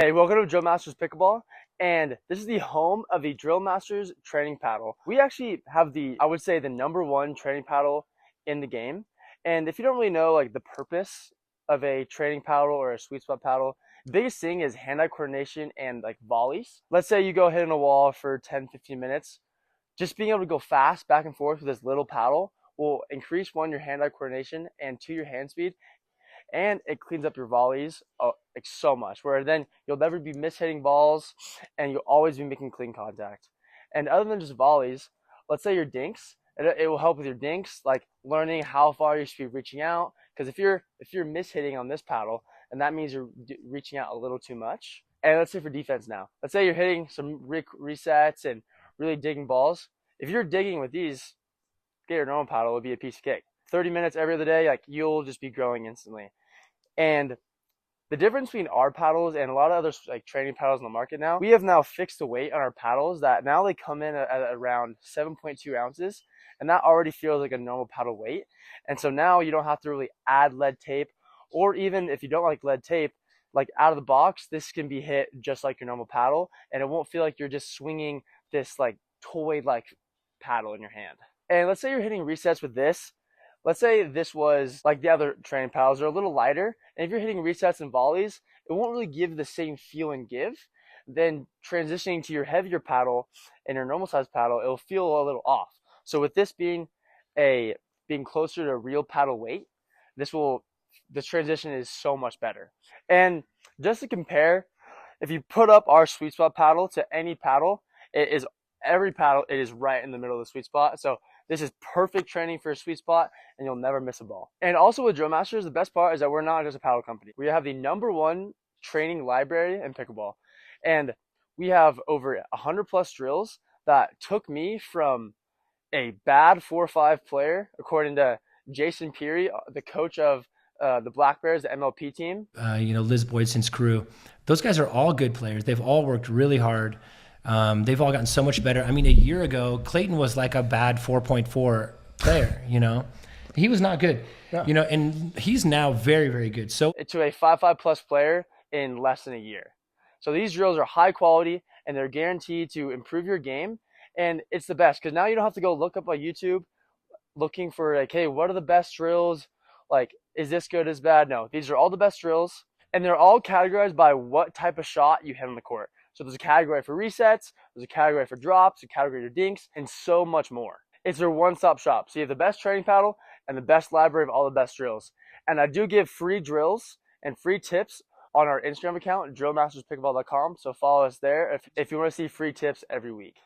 Hey, welcome to Drill Masters Pickleball, and this is the home of the Drill Masters training paddle. We actually have I would say, the #1 training paddle in the game. And if you don't really know like the purpose of a training paddle or a sweet spot paddle, the biggest thing is hand-eye coordination and like volleys. Let's say you go hitting a wall for 10, 15 minutes. Just being able to go fast back and forth with this little paddle will increase one, your hand-eye coordination, and two, your hand speed, and it cleans up your volleys like so much, where then you'll never be mishitting balls and you'll always be making clean contact. And other than just volleys, let's say your dinks, it will help with your dinks, like learning how far you should be reaching out, because if you're mishitting on this paddle, and that means you're reaching out a little too much. And let's say for defense now, let's say you're hitting some resets and really digging balls. If you're digging with these, get your normal paddle, it would be a piece of cake. 30 minutes every other day, like you'll just be growing instantly. And the difference between our paddles and a lot of other like training paddles in the market now, we have now fixed a weight on our paddles that now they come in at around 7.2 ounces, and that already feels like a normal paddle weight. And so now you don't have to really add lead tape, or even if you don't like lead tape, like out of the box, this can be hit just like your normal paddle, and it won't feel like you're just swinging this like toy like paddle in your hand. And let's say you're hitting resets with this. Let's say this was like the other training paddles, they're a little lighter, and if you're hitting resets and volleys, it won't really give the same feel and give. Then transitioning to your heavier paddle and your normal size paddle, it'll feel a little off. So with this being closer to real paddle weight, this transition is so much better. And just to compare, if you put up our sweet spot paddle to any paddle, every paddle, it is right in the middle of the sweet spot. So this is perfect training for a sweet spot, and you'll never miss a ball. And also with Drill Masters, the best part is that we're not just a paddle company. We have the #1 training library in pickleball. And we have over 100 plus drills that took me from a bad 4-5 player, according to Jason Peary, the coach of the Black Bears, the MLP team. Liz Boydston's crew. Those guys are all good players. They've all worked really hard. They've all gotten so much better. I mean, a year ago, Clayton was like a bad 4.4 player, He was not good, Yeah. And he's now very, very good. So to a 5-5 plus player in less than a year. So these drills are high quality, and they're guaranteed to improve your game. And it's the best because now you don't have to go look up on YouTube looking for like, hey, what are the best drills? Like, is this good, is bad? No, these are all the best drills, and they're all categorized by what type of shot you hit on the court. So there's a category for resets, there's a category for drops, a category for dinks, and so much more. It's their one-stop shop. So you have the best training paddle and the best library of all the best drills. And I do give free drills and free tips on our Instagram account, drillmasterspickleball.com. So follow us there if you want to see free tips every week.